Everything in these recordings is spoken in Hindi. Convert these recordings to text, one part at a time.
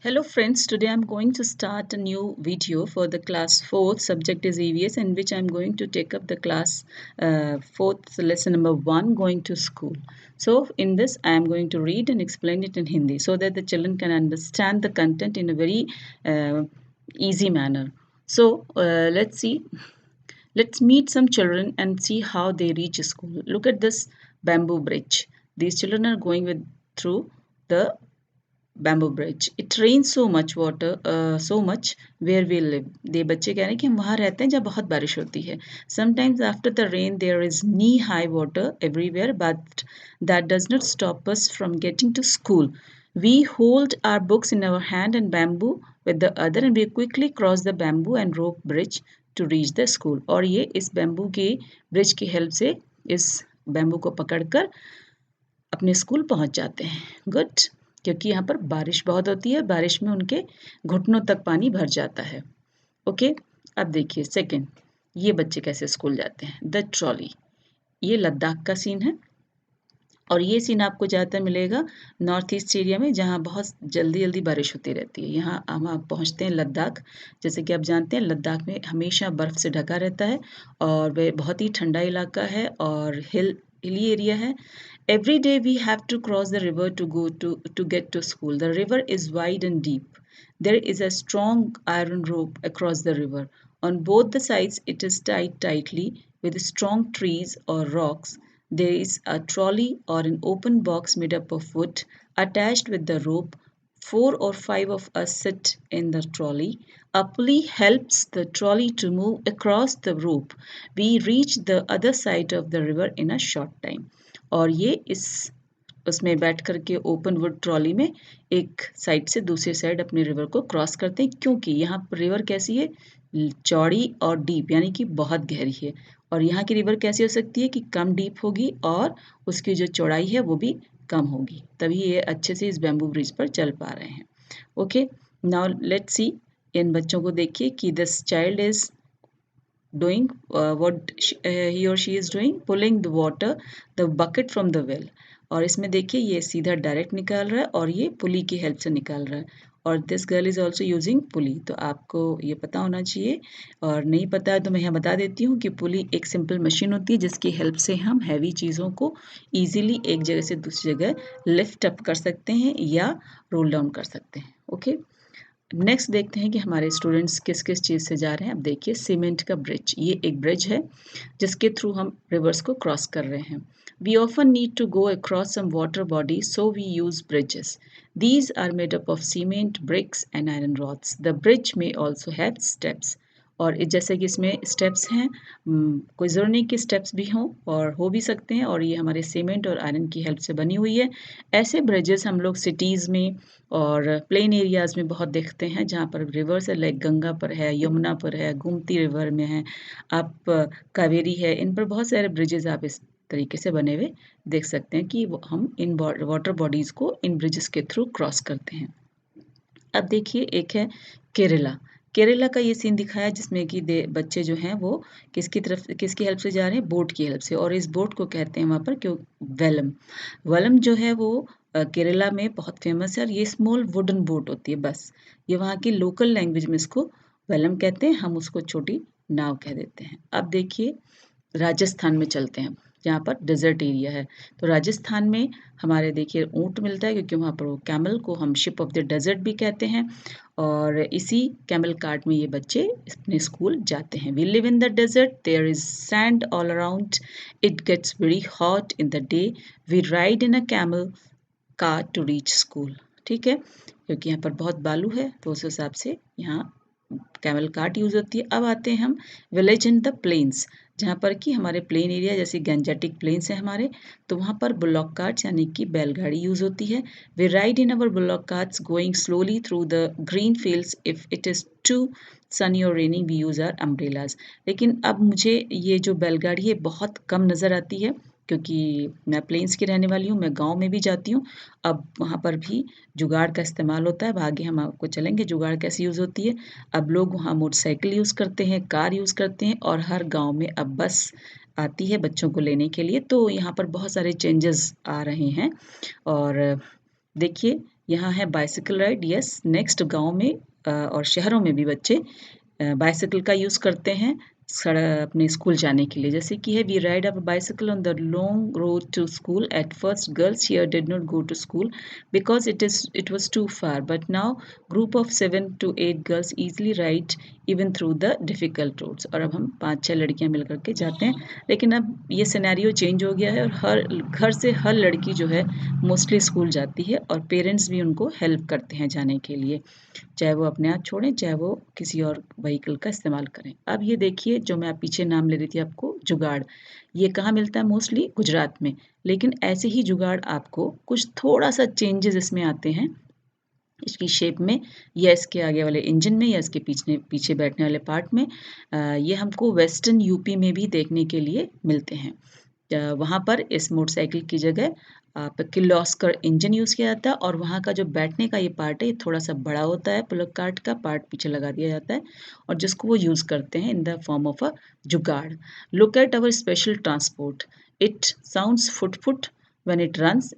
Hello friends, today I'm going to start a new video for the class 4th, subject is EVS, in which I'm going to take up the class 4th lesson number 1, going to school. So in this I am going to read and explain it in Hindi so that the children can understand the content in a very easy manner. So let's meet some children and see how they reach school. Look at this bamboo bridge. These children are going through the bamboo bridge it rain so much where we live ये बच्चे कह रहे हैं कि हम वहाँ रहते हैं जहाँ बहुत बारिश होती है sometimes after the rain there is knee high water everywhere but that does not stop us from getting to school we hold our books in our hand and bamboo with the other end we quickly cross the bamboo and rope bridge to reach the school और ये इस बैम्बू की ब्रिज की हेल्प से इस बैम्बू को पकड़कर अपने स्कूल पहुंच जाते हैं गुड क्योंकि यहाँ पर बारिश बहुत होती है बारिश में उनके घुटनों तक पानी भर जाता है ओके अब देखिए सेकंड ये बच्चे कैसे स्कूल जाते हैं द ट्रॉली ये लद्दाख का सीन है और ये सीन आपको ज़्यादातर मिलेगा नॉर्थ ईस्ट एरिया में जहाँ बहुत जल्दी जल्दी बारिश होती रहती है यहाँ हम आप पहुँचते हैं लद्दाख जैसे कि आप जानते हैं लद्दाख में हमेशा बर्फ़ से ढका रहता है और वह बहुत ही ठंडा इलाका है और hilly area है every day we have to cross the river to get to school the river is wide and deep there is a strong iron rope across the river on both the sides it is tied tightly with strong trees or rocks there is a trolley or an open box made up of wood attached with the rope 4 or 5 of us sit in the trolley. A pulley helps the trolley to move across the rope. We reach the other side of the river in a short time. और ये इस उसमें बैठ करके ओपन वुड ट्रॉली में एक साइड से दूसरी साइड अपने रिवर को क्रॉस करते हैं क्योंकि यहाँ पर रिवर कैसी है चौड़ी और डीप यानी कि बहुत गहरी है और यहाँ की रिवर कैसी हो सकती है कि कम डीप होगी और उसकी जो चौड़ाई है वो भी कम होगी तभी ये अच्छे से इस बैम्बू ब्रिज पर चल पा रहे हैं ओके नाउ लेट्स सी इन बच्चों को देखिए कि this child is doing what he or she is doing pulling the water the bucket from the well और इसमें देखिए ये सीधा डायरेक्ट निकाल रहा है और ये पुली की हेल्प से निकाल रहा है और this girl is also using pulley तो आपको ये पता होना चाहिए और नहीं पता है तो मैं यहाँ बता देती हूँ कि पुली एक सिंपल मशीन होती है जिसकी हेल्प से हम हैवी चीज़ों को ईजिली एक जगह से दूसरी जगह लिफ्ट अप कर सकते हैं या रोल डाउन कर सकते हैं ओके नेक्स्ट देखते हैं कि हमारे स्टूडेंट्स किस किस चीज़ से जा रहे हैं अब देखिए सीमेंट का ब्रिज ये एक ब्रिज है जिसके थ्रू हम रिवर्स को क्रॉस कर रहे हैं we often need to go across some water body so we use bridges these are made up of cement bricks and iron rods the bridge में ऑल्सो हैव स्टेप्स और जैसे कि इसमें स्टेप्स हैं कोई ज़रूरी नहीं कि स्टेप्स भी हों और हो भी सकते हैं और ये हमारे सीमेंट और आयरन की हेल्प से बनी हुई है ऐसे ब्रिजेस हम लोग सिटीज़ में और प्लेन एरियाज़ में बहुत देखते हैं जहाँ पर रिवर्स है लाइक गंगा पर है यमुना पर है गोमती रिवर में है आप कावेरी है इन पर बहुत सारे ब्रिजेस आप इस तरीके से बने हुए देख सकते हैं कि हम इन वाटर बॉडीज़ को इन ब्रिजेस के थ्रू क्रॉस करते हैं अब देखिए एक है केरला केरला का ये सीन दिखाया जिसमें कि बच्चे जो हैं वो किसकी हेल्प से जा रहे हैं बोट की हेल्प से और इस बोट को कहते हैं वहाँ पर क्यों वेलम वेलम जो है वो केरला में बहुत फेमस है और ये स्मॉल वुडन बोट होती है बस ये वहाँ की लोकल लैंग्वेज में इसको वेलम कहते हैं हम उसको छोटी नाव कह देते हैं अब देखिए राजस्थान में चलते हैं जहाँ पर डेजर्ट एरिया है तो राजस्थान में हमारे देखिए ऊँट मिलता है क्योंकि वहाँ पर वो कैमल को हम शिप ऑफ द डेजर्ट भी कहते हैं और इसी कैमल कार्ट में ये बच्चे अपने स्कूल जाते हैं we live in the desert there is sand all around it gets very hot in the day we ride in a camel car to reach school ठीक है क्योंकि यहाँ पर बहुत बालू है तो उस हिसाब से यहाँ कैमल कार्ट यूज़ होती है अब आते हैं हम विलेज इन द प्लेन्स जहाँ पर कि हमारे प्लेन एरिया जैसे गंजेटिक प्लेन्स हैं हमारे तो वहाँ पर बुलॉक कार्ट्स यानी कि बैलगाड़ी यूज़ होती है we ride in our bullock carts going slowly through the green fields if it is too sunny और rainy we use our umbrellas लेकिन अब मुझे ये जो बैलगाड़ी है बहुत कम नज़र आती है क्योंकि मैं प्लेन्स की रहने वाली हूँ मैं गांव में भी जाती हूँ अब वहाँ पर भी जुगाड़ का इस्तेमाल होता है अब आगे हम आपको चलेंगे जुगाड़ कैसे यूज़ होती है अब लोग वहाँ मोटरसाइकिल यूज़ करते हैं कार यूज़ करते हैं और हर गांव में अब बस आती है बच्चों को लेने के लिए तो यहाँ पर बहुत सारे चेंजेस आ रहे हैं और देखिए यहाँ है बाइसिकल राइड। यस, नेक्स्ट गांव में और शहरों में भी बच्चे बाइसिकल का यूज़ करते हैं अपने स्कूल जाने के लिए। जैसे कि है we ride up bicycle on the long road to school. At first girls here did not go to school because it was too far, but now group of 7 to 8 girls easily ride even through the difficult roads. और अब हम 5-6 लड़कियां मिल करके जाते हैं। लेकिन अब ये सिनेरियो चेंज हो गया है और हर घर से हर लड़की जो है मोस्टली स्कूल जाती है और पेरेंट्स भी उनको हेल्प करते हैं जाने के लिए, चाहे वो अपने आप छोड़ें, चाहे वो किसी और व्हीकल का इस्तेमाल करें। अब ये देखिए जो मैं पीछे नाम ले रही थी आपको, जुगाड़। ये कहाँ मिलता है? मोस्टली गुजरात में। लेकिन ऐसे ही जुगाड़ आपको कुछ थोड़ा सा चेंजेस इसमें आते हैं इसकी शेप में, या इसके आगे वाले इंजन में, या इसके पीछे पीछे बैठने वाले पार्ट में। ये हमको वेस्टर्न यूपी में भी देखने के लिए मिलते हैं। वहाँ पर इस मोटरसाइकिल की जगह आप किर्लोस्कर इंजन यूज़ किया जाता है और वहाँ का जो बैठने का ये पार्ट है ये थोड़ा सा बड़ा होता है, पुलक कार्ट का पार्ट पीछे लगा दिया जाता है और जिसको वो यूज़ करते हैं in the form of a jugaad. Look at our special transport, it sounds फुट फुट when it runs.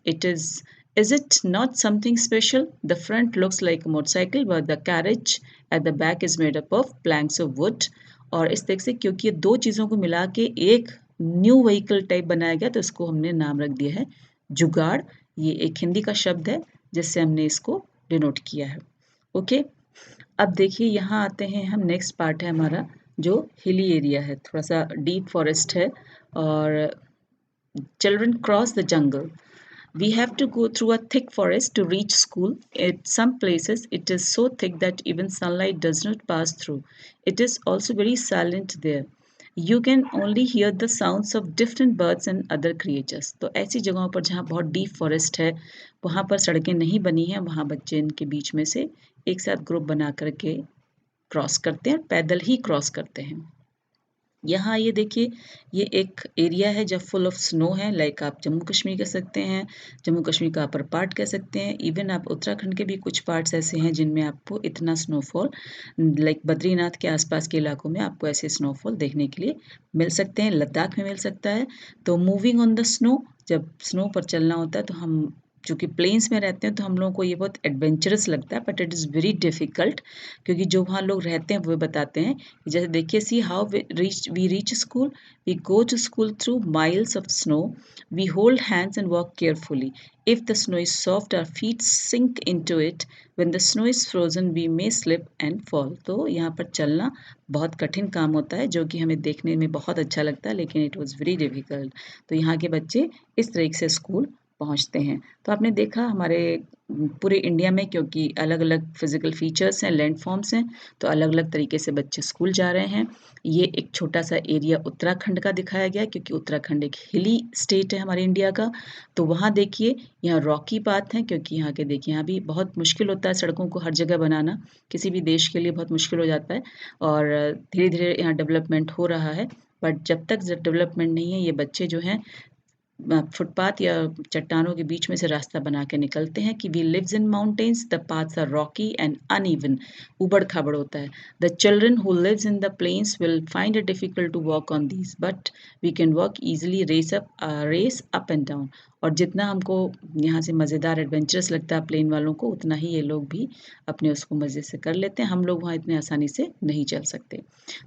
Is it not something special? The front looks like a motorcycle but the carriage at the back is made up of planks of wood। और इस तरह से क्योंकि ये दो चीज़ों को मिला के एक न्यू व्हीकल टाइप बनाया गया तो इसको हमने नाम रख दिया है जुगाड़। ये एक हिंदी का शब्द है जिससे हमने इसको डिनोट किया है। ओके, अब देखिए यहाँ आते हैं हम, नेक्स्ट पार्ट है हमारा जो हिली एरिया है, थोड़ा सा डीप फॉरेस्ट है और children cross the jungle. We have to go through a thick forest to reach school. At some places, it is so thick that even sunlight does not pass through. It is also very silent there. You can only hear the sounds of different birds and other creatures. तो ऐसी जगहों पर जहाँ बहुत डीप फॉरेस्ट है, वहाँ पर सड़कें नहीं बनी हैं, वहाँ बच्चे इनके बीच में से एक साथ ग्रुप बना करके क्रॉस करते हैं, पैदल ही क्रॉस करते हैं। यहाँ ये देखिए, ये एक एरिया है जब फुल ऑफ स्नो है, लाइक आप जम्मू कश्मीर कह सकते हैं, जम्मू कश्मीर का अपर पार्ट कह सकते हैं, इवन आप उत्तराखंड के भी कुछ पार्ट्स ऐसे हैं जिनमें आपको इतना स्नोफॉल, लाइक बद्रीनाथ के आसपास के इलाकों में आपको ऐसे स्नोफॉल देखने के लिए मिल सकते हैं, लद्दाख में मिल सकता है। तो मूविंग ऑन द स्नो, जब स्नो पर चलना होता है तो हम चूँकि प्लेन्स में रहते हैं तो हम लोगों को ये बहुत एडवेंचरस लगता है, but it is very difficult, क्योंकि जो वहाँ लोग रहते हैं वो बताते हैं। जैसे देखिए, see how we reach school, we go to school through miles of snow, we hold hands and walk carefully. If the snow is soft our feet sink into it, when the snow is frozen we may slip and fall. तो यहाँ पर चलना बहुत कठिन काम होता है जो कि हमें देखने में बहुत अच्छा लगता है, लेकिन इट वॉज वेरी डिफ़िकल्ट। तो यहाँ के बच्चे इस तरीके से स्कूल पहुँचते हैं। तो आपने देखा हमारे पूरे इंडिया में, क्योंकि अलग अलग फिजिकल फीचर्स हैं, लैंड फॉर्म्स हैं, तो अलग अलग तरीके से बच्चे स्कूल जा रहे हैं। ये एक छोटा सा एरिया उत्तराखंड का दिखाया गया, क्योंकि उत्तराखंड एक हिली स्टेट है हमारे इंडिया का। तो वहाँ देखिए, यहाँ रॉकी पाथ हैं, क्योंकि यहाँ के देखिए यहाँ भी बहुत मुश्किल होता है सड़कों को हर जगह बनाना, किसी भी देश के लिए बहुत मुश्किल हो जाता है। और धीरे धीरे यहाँ डेवलपमेंट हो रहा है, बट जब तक डेवलपमेंट नहीं है, ये बच्चे जो हैं फुटपाथ या चट्टानों के बीच में से रास्ता बना के निकलते हैं कि we lives in mountains, the paths are rocky and uneven, उबड़ खाबड़ होता है। The children who lives in the plains will find it difficult to walk on these, but we can walk easily race up and down. और जितना हमको यहाँ से मज़ेदार एडवेंचरस लगता है प्लेन वालों को, उतना ही ये लोग भी अपने उसको मज़े से कर लेते हैं। हम लोग वहाँ इतने आसानी से नहीं चल सकते।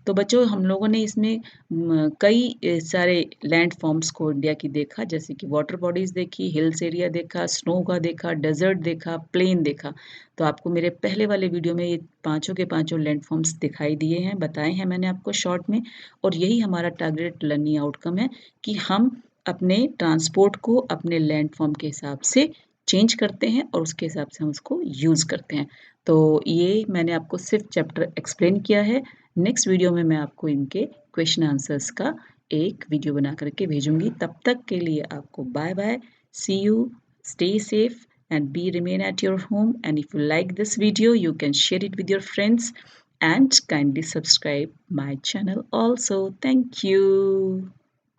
तो बच्चों, हम लोगों ने इसमें कई सारे लैंड फॉर्म्स को इंडिया की देखा, जैसे कि वाटर बॉडीज़ देखी, हिल्स एरिया देखा, स्नो का देखा, डेजर्ट देखा, प्लेन देखा। तो आपको मेरे पहले वाले वीडियो में ये पाँचों के पाँचों लैंड फॉर्म्स दिखाई दिए हैं, बताए हैं मैंने आपको शॉर्ट में। और यही हमारा टारगेट लर्निंग आउटकम है कि हम अपने ट्रांसपोर्ट को अपने लैंड फॉर्म के हिसाब से चेंज करते हैं और उसके हिसाब से हम उसको यूज़ करते हैं। तो ये मैंने आपको सिर्फ चैप्टर एक्सप्लेन किया है। नेक्स्ट वीडियो में मैं आपको इनके क्वेश्चन आंसर्स का एक वीडियो बना करके भेजूंगी। तब तक के लिए आपको bye bye, see you, stay safe and be remain at your home. And if you like this video, you can share it with your friends and kindly subscribe my channel also. Thank you.